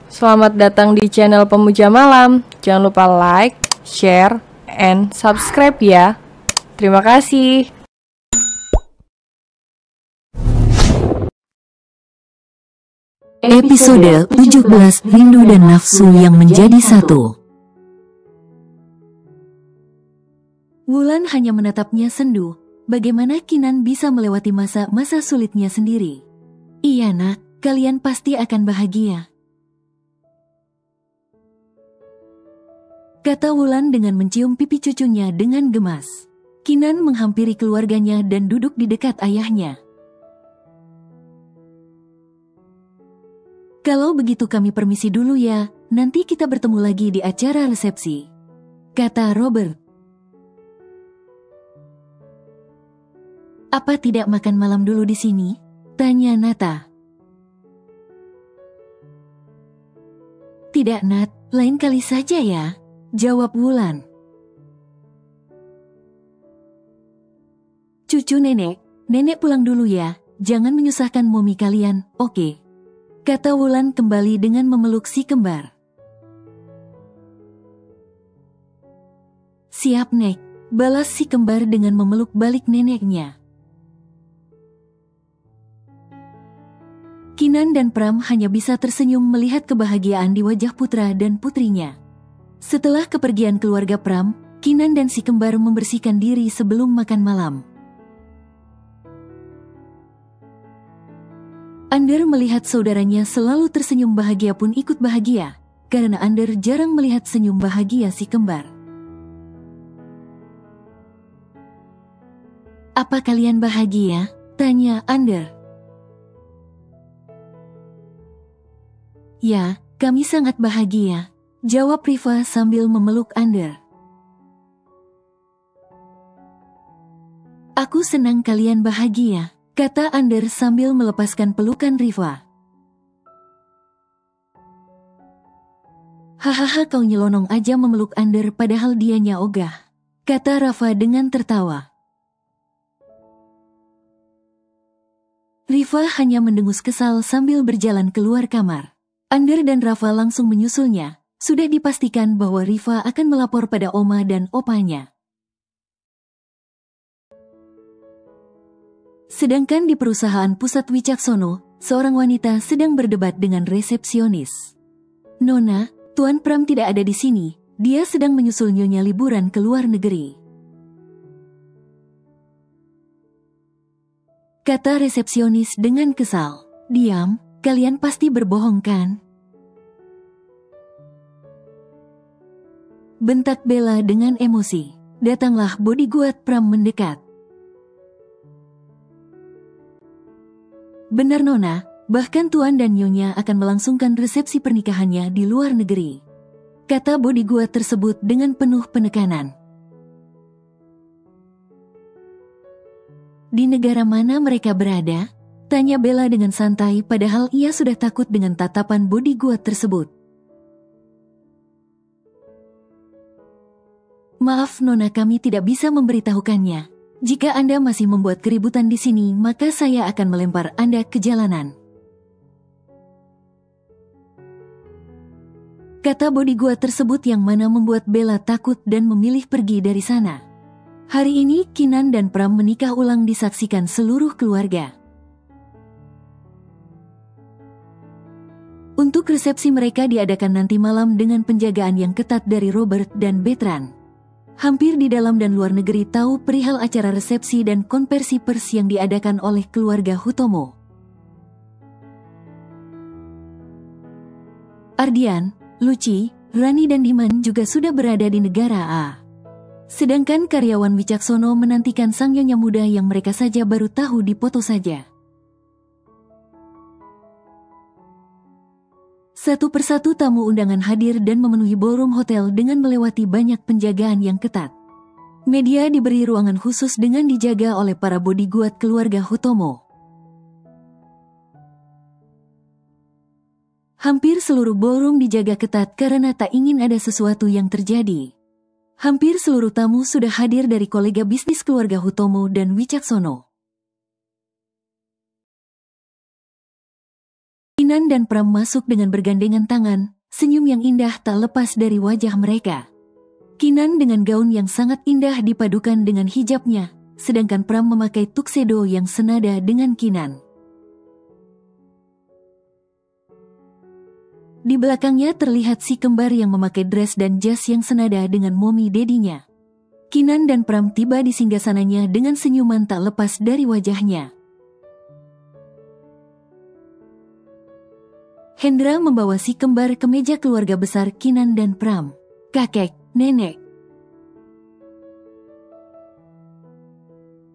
Selamat datang di channel Pemuja Malam. Jangan lupa like, share, and subscribe ya. Terima kasih. Episode 17 Rindu dan Nafsu yang menjadi satu. Wulan hanya menatapnya sendu. Bagaimana Kinan bisa melewati masa-masa sulitnya sendiri? Iya nak, kalian pasti akan bahagia, kata Wulan dengan mencium pipi cucunya dengan gemas. Kinan menghampiri keluarganya dan duduk di dekat ayahnya. Kalau begitu kami permisi dulu ya, nanti kita bertemu lagi di acara resepsi, kata Robert. Apa tidak makan malam dulu di sini? Tanya Nata. Tidak Nat, lain kali saja ya, jawab Wulan. Cucu nenek pulang dulu ya, jangan menyusahkan momi kalian, oke? Kata Wulan kembali dengan memeluk si kembar. Siap nek, balas si kembar dengan memeluk balik neneknya. Kinan dan Pram hanya bisa tersenyum melihat kebahagiaan di wajah putra dan putrinya. Setelah kepergian keluarga Pram, Kinan dan si kembar membersihkan diri sebelum makan malam. Ander melihat saudaranya selalu tersenyum bahagia pun ikut bahagia, karena Ander jarang melihat senyum bahagia si kembar. Apa kalian bahagia? Tanya Ander. Ya, kami sangat bahagia, jawab Riva sambil memeluk Ander. Aku senang kalian bahagia, kata Ander sambil melepaskan pelukan Riva. Hahaha kau nyelonong aja memeluk Ander padahal dianya ogah, kata Rafa dengan tertawa. Riva hanya mendengus kesal sambil berjalan keluar kamar. Ander dan Rafa langsung menyusulnya. Sudah dipastikan bahwa Riva akan melapor pada oma dan opanya. Sedangkan di perusahaan pusat Wicaksono, seorang wanita sedang berdebat dengan resepsionis. Nona, Tuan Pram tidak ada di sini. Dia sedang menyusul nyonya liburan ke luar negeri, kata resepsionis dengan kesal. Diam. Kalian pasti berbohong kan? Bentak Bella dengan emosi. Datanglah bodyguard Pram mendekat. Benar Nona, bahkan Tuan dan Nyonya akan melangsungkan resepsi pernikahannya di luar negeri, kata bodyguard tersebut dengan penuh penekanan. Di negara mana mereka berada? Tanya Bella dengan santai padahal ia sudah takut dengan tatapan bodyguard tersebut. Maaf Nona, kami tidak bisa memberitahukannya. Jika Anda masih membuat keributan di sini, maka saya akan melempar Anda ke jalanan, kata bodyguard tersebut yang mana membuat Bella takut dan memilih pergi dari sana. Hari ini Kinan dan Pram menikah ulang disaksikan seluruh keluarga. Untuk resepsi mereka diadakan nanti malam dengan penjagaan yang ketat dari Robert dan Bertrand. Hampir di dalam dan luar negeri tahu perihal acara resepsi dan konversi pers yang diadakan oleh keluarga Hutomo. Ardian, Luci, Rani dan Diman juga sudah berada di negara A. Sedangkan karyawan Wicaksono menantikan sang nyonya muda yang mereka saja baru tahu di foto saja. Satu persatu tamu undangan hadir dan memenuhi ballroom hotel dengan melewati banyak penjagaan yang ketat. Media diberi ruangan khusus dengan dijaga oleh para bodyguard keluarga Hutomo. Hampir seluruh ballroom dijaga ketat karena tak ingin ada sesuatu yang terjadi. Hampir seluruh tamu sudah hadir dari kolega bisnis keluarga Hutomo dan Wicaksono. Kinan dan Pram masuk dengan bergandengan tangan, senyum yang indah tak lepas dari wajah mereka. Kinan dengan gaun yang sangat indah dipadukan dengan hijabnya, sedangkan Pram memakai tuxedo yang senada dengan Kinan. Di belakangnya terlihat si kembar yang memakai dress dan jas yang senada dengan mommy dedinya. Kinan dan Pram tiba di singgasananya dengan senyuman tak lepas dari wajahnya. Hendra membawa si kembar ke meja keluarga besar Kinan dan Pram. Kakek, nenek.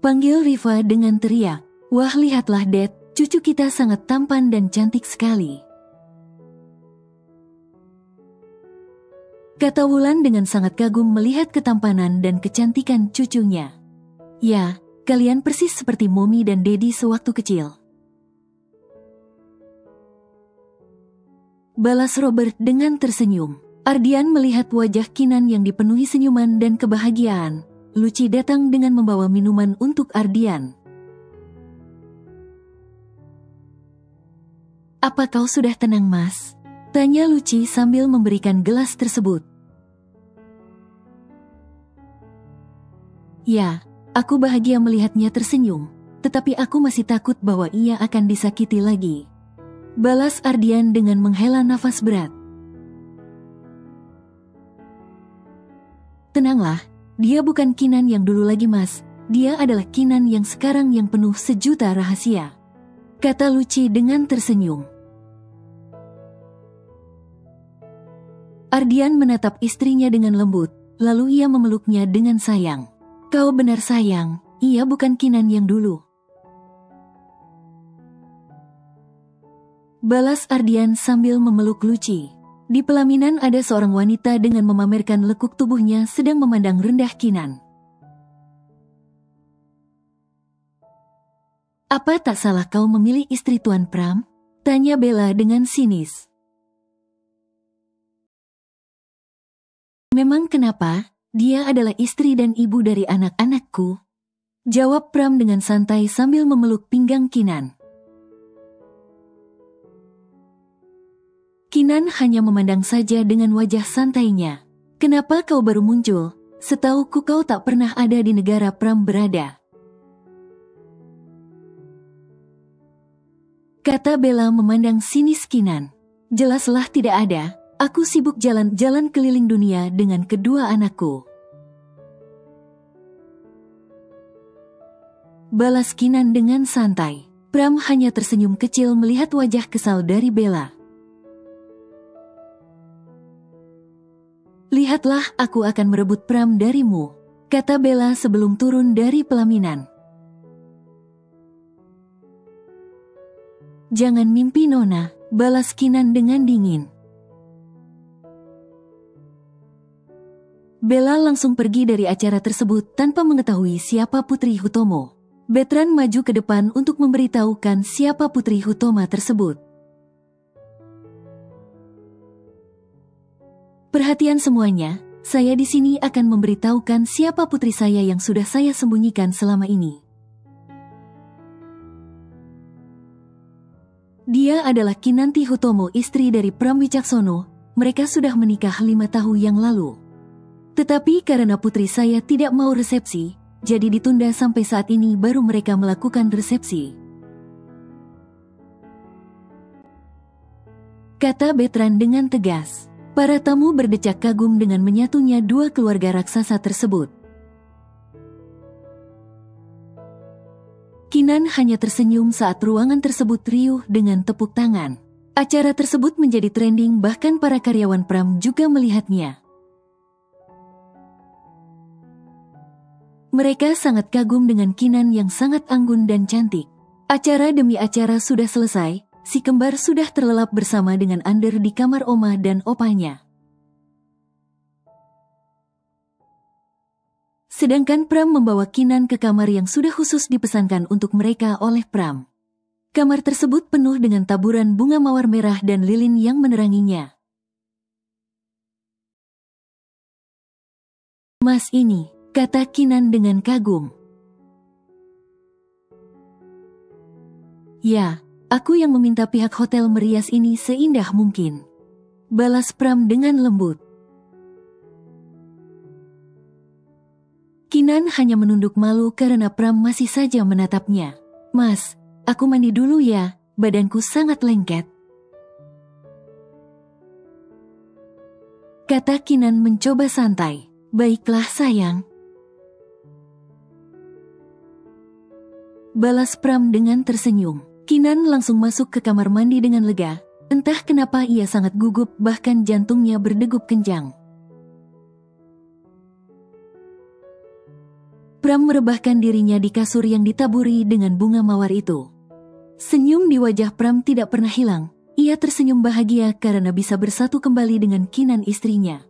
Panggil Riva dengan teriak. Wah, lihatlah Dad, cucu kita sangat tampan dan cantik sekali. Kata Wulan dengan sangat kagum melihat ketampanan dan kecantikan cucunya. Ya, kalian persis seperti Mommy dan Daddy sewaktu kecil. Balas Robert dengan tersenyum. Ardian melihat wajah Kinan yang dipenuhi senyuman dan kebahagiaan. Luci datang dengan membawa minuman untuk Ardian. Apa kau sudah tenang, Mas? Tanya Luci sambil memberikan gelas tersebut. Ya, aku bahagia melihatnya tersenyum, tetapi aku masih takut bahwa ia akan disakiti lagi. Balas Ardian dengan menghela nafas berat. Tenanglah, dia bukan Kinan yang dulu lagi, Mas. Dia adalah Kinan yang sekarang yang penuh sejuta rahasia. Kata Luci dengan tersenyum. Ardian menatap istrinya dengan lembut, lalu ia memeluknya dengan sayang. Kau benar sayang, ia bukan Kinan yang dulu. Balas Ardian sambil memeluk Luci. Di pelaminan ada seorang wanita dengan memamerkan lekuk tubuhnya sedang memandang rendah Kinan. Apa tak salah kau memilih istri Tuan Pram? Tanya Bella dengan sinis. Memang kenapa? Dia adalah istri dan ibu dari anak-anakku. Jawab Pram dengan santai sambil memeluk pinggang Kinan. Kinan hanya memandang saja dengan wajah santainya. Kenapa kau baru muncul? Setauku kau tak pernah ada di negara Pram berada. Kata Bella memandang sinis Kinan. Jelaslah tidak ada. Aku sibuk jalan-jalan keliling dunia dengan kedua anakku. Balas Kinan dengan santai. Pram hanya tersenyum kecil melihat wajah kesal dari Bella. Lihatlah, aku akan merebut Pram darimu, kata Bella sebelum turun dari pelaminan. Jangan mimpi Nona, balas Kinan dengan dingin. Bella langsung pergi dari acara tersebut tanpa mengetahui siapa Putri Hutomo. Betran maju ke depan untuk memberitahukan siapa Putri Hutoma tersebut. Perhatian semuanya, saya di sini akan memberitahukan siapa putri saya yang sudah saya sembunyikan selama ini. Dia adalah Kinanti Hutomo, istri dari Pram Wicaksono. Mereka sudah menikah 5 tahun yang lalu. Tetapi karena putri saya tidak mau resepsi, jadi ditunda sampai saat ini baru mereka melakukan resepsi. Kata Betran dengan tegas. Para tamu berdecak kagum dengan menyatunya dua keluarga raksasa tersebut. Kinan hanya tersenyum saat ruangan tersebut riuh dengan tepuk tangan. Acara tersebut menjadi trending, bahkan para karyawan Pram juga melihatnya. Mereka sangat kagum dengan Kinan yang sangat anggun dan cantik. Acara demi acara sudah selesai. Si kembar sudah terlelap bersama dengan Ander di kamar Oma dan opanya. Sedangkan Pram membawa Kinan ke kamar yang sudah khusus dipesankan untuk mereka oleh Pram. Kamar tersebut penuh dengan taburan bunga mawar merah dan lilin yang meneranginya. Mas ini, kata Kinan dengan kagum. Ya. Aku yang meminta pihak hotel merias ini seindah mungkin. Balas Pram dengan lembut. Kinan hanya menunduk malu karena Pram masih saja menatapnya. Mas, aku mandi dulu ya, badanku sangat lengket. Kata Kinan mencoba santai. Baiklah sayang. Balas Pram dengan tersenyum. Kinan langsung masuk ke kamar mandi dengan lega. Entah kenapa ia sangat gugup, bahkan jantungnya berdegup kencang. Pram merebahkan dirinya di kasur yang ditaburi dengan bunga mawar itu. Senyum di wajah Pram tidak pernah hilang. Ia tersenyum bahagia karena bisa bersatu kembali dengan Kinan istrinya.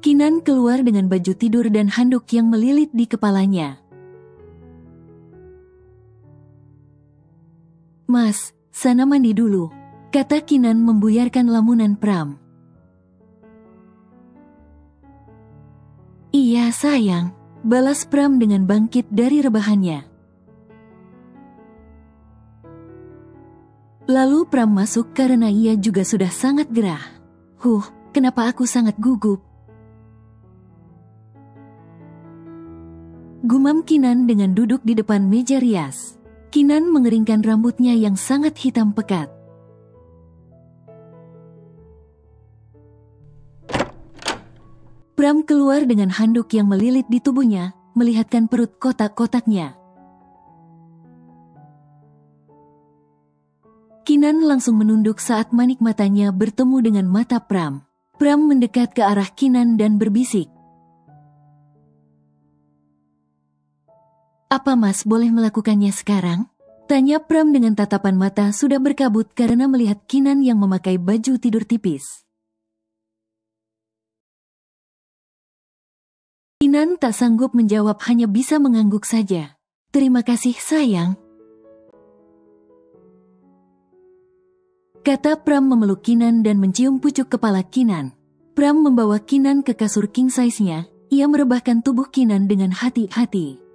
Kinan keluar dengan baju tidur dan handuk yang melilit di kepalanya. Mas, sana mandi dulu, kata Kinan membuyarkan lamunan Pram. Iya sayang, balas Pram dengan bangkit dari rebahannya. Lalu Pram masuk karena ia juga sudah sangat gerah. Kenapa aku sangat gugup? Gumam Kinan dengan duduk di depan meja rias. Kinan mengeringkan rambutnya yang sangat hitam pekat. Pram keluar dengan handuk yang melilit di tubuhnya, melihatkan perut kotak-kotaknya. Kinan langsung menunduk saat manik matanya bertemu dengan mata Pram. Pram mendekat ke arah Kinan dan berbisik. Apa Mas boleh melakukannya sekarang? Tanya Pram dengan tatapan mata sudah berkabut karena melihat Kinan yang memakai baju tidur tipis. Kinan tak sanggup menjawab, hanya bisa mengangguk saja. Terima kasih sayang. Kata Pram memeluk Kinan dan mencium pucuk kepala Kinan. Pram membawa Kinan ke kasur king size-nya. Ia merebahkan tubuh Kinan dengan hati-hati.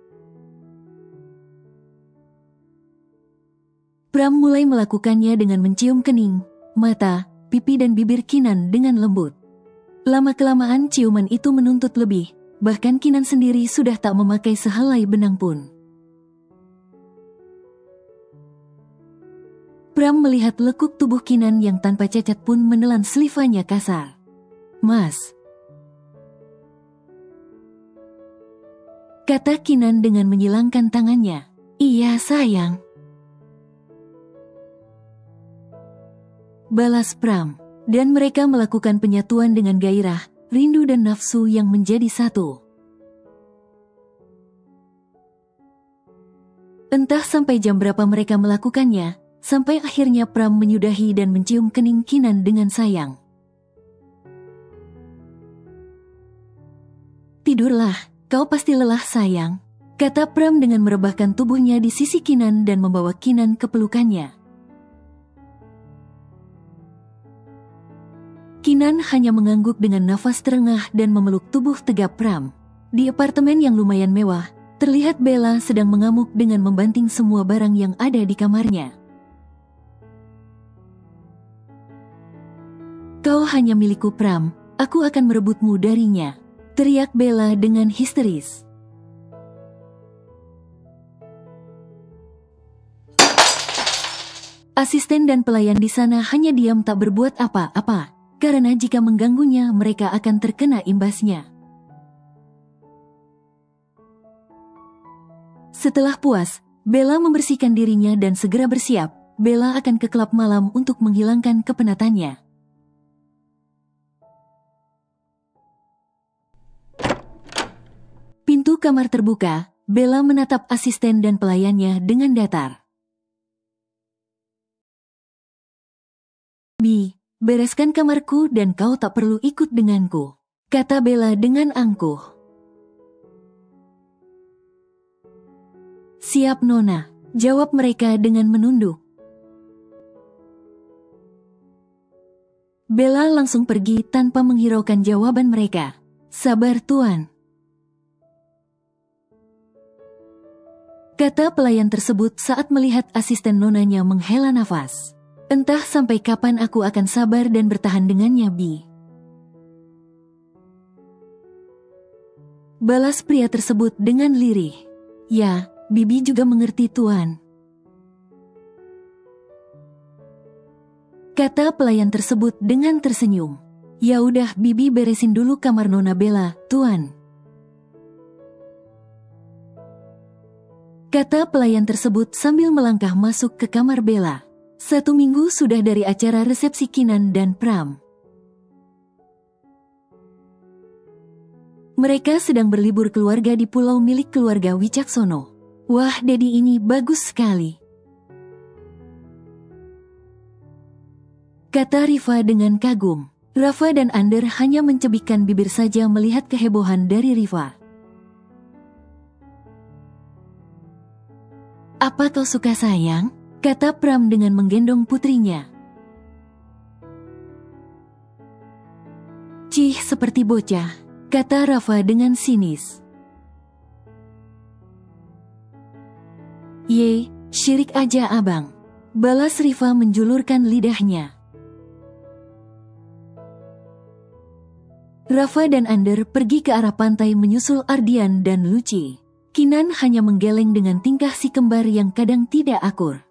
Pram mulai melakukannya dengan mencium kening, mata, pipi dan bibir Kinan dengan lembut. Lama-kelamaan ciuman itu menuntut lebih. Bahkan Kinan sendiri sudah tak memakai sehelai benang pun. Pram melihat lekuk tubuh Kinan yang tanpa cacat pun menelan selivanya kasar. Mas, kata Kinan dengan menyilangkan tangannya. Iya sayang, balas Pram. Dan mereka melakukan penyatuan dengan gairah, rindu dan nafsu yang menjadi satu. Entah sampai jam berapa mereka melakukannya, sampai akhirnya Pram menyudahi dan mencium kening Kinan dengan sayang. Tidurlah, kau pasti lelah sayang, kata Pram dengan merebahkan tubuhnya di sisi Kinan dan membawa Kinan ke pelukannya. Kinan hanya mengangguk dengan nafas terengah dan memeluk tubuh tegap Pram. Di apartemen yang lumayan mewah, terlihat Bella sedang mengamuk dengan membanting semua barang yang ada di kamarnya. Kau hanya milikku Pram, aku akan merebutmu darinya, teriak Bella dengan histeris. Asisten dan pelayan di sana hanya diam tak berbuat apa-apa. Karena jika mengganggunya mereka akan terkena imbasnya. Setelah puas, Bella membersihkan dirinya dan segera bersiap. Bella akan ke klub malam untuk menghilangkan kepenatannya. Pintu kamar terbuka, Bella menatap asisten dan pelayannya dengan datar. Bereskan kamarku dan kau tak perlu ikut denganku, kata Bella dengan angkuh. Siap Nona, jawab mereka dengan menunduk. Bella langsung pergi tanpa menghiraukan jawaban mereka. Sabar Tuan. kata pelayan tersebut saat melihat asisten nonanya menghela nafas. Entah sampai kapan aku akan sabar dan bertahan dengannya, Bi. Balas pria tersebut dengan lirih. Ya, Bibi juga mengerti, Tuan. Kata pelayan tersebut dengan tersenyum. Ya udah, Bibi beresin dulu kamar Nona Bella, Tuan. Kata pelayan tersebut sambil melangkah masuk ke kamar Bella. 1 minggu sudah dari acara resepsi Kinan dan Pram. Mereka sedang berlibur keluarga di pulau milik keluarga Wicaksono. Wah, Dedi ini bagus sekali, kata Riva dengan kagum. Rafa dan Ander hanya mencebikkan bibir saja melihat kehebohan dari Riva. Apa kau suka, sayang? Kata Pram dengan menggendong putrinya. Cih, seperti bocah, kata Rafa dengan sinis. Ye, syirik aja abang, balas Riva menjulurkan lidahnya. Rafa dan Ander pergi ke arah pantai menyusul Ardian dan Luci. Kinan hanya menggeleng dengan tingkah si kembar yang kadang tidak akur.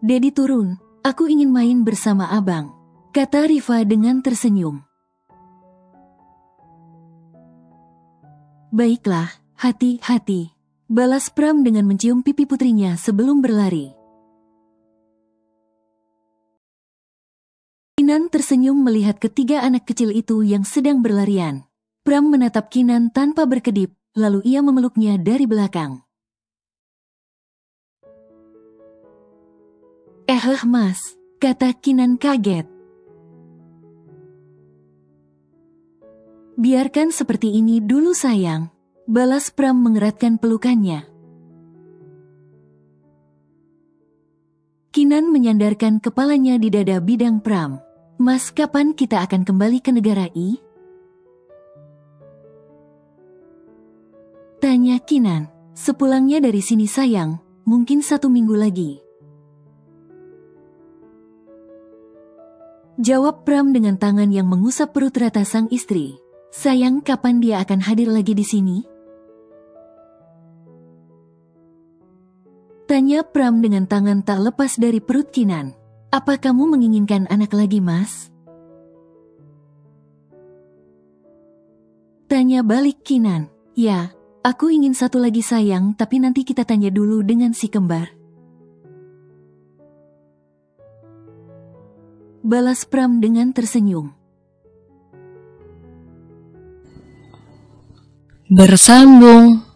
Dedi turun, aku ingin main bersama abang, kata Riva dengan tersenyum. Baiklah, hati-hati, balas Pram dengan mencium pipi putrinya sebelum berlari. Kinan tersenyum melihat ketiga anak kecil itu yang sedang berlarian. Pram menatap Kinan tanpa berkedip, lalu ia memeluknya dari belakang. Mas, kata Kinan kaget. Biarkan seperti ini dulu, sayang, balas Pram mengeratkan pelukannya. Kinan menyandarkan kepalanya di dada bidang Pram. Mas, kapan kita akan kembali ke negara I? Tanya Kinan. Sepulangnya dari sini, sayang, mungkin 1 minggu lagi, jawab Pram dengan tangan yang mengusap perut rata sang istri. Sayang, kapan dia akan hadir lagi di sini? Tanya Pram dengan tangan tak lepas dari perut Kinan. Apa kamu menginginkan anak lagi, Mas? Tanya balik Kinan. Ya, aku ingin 1 lagi, sayang, tapi nanti kita tanya dulu dengan si kembar, balas Pram dengan tersenyum. Bersambung.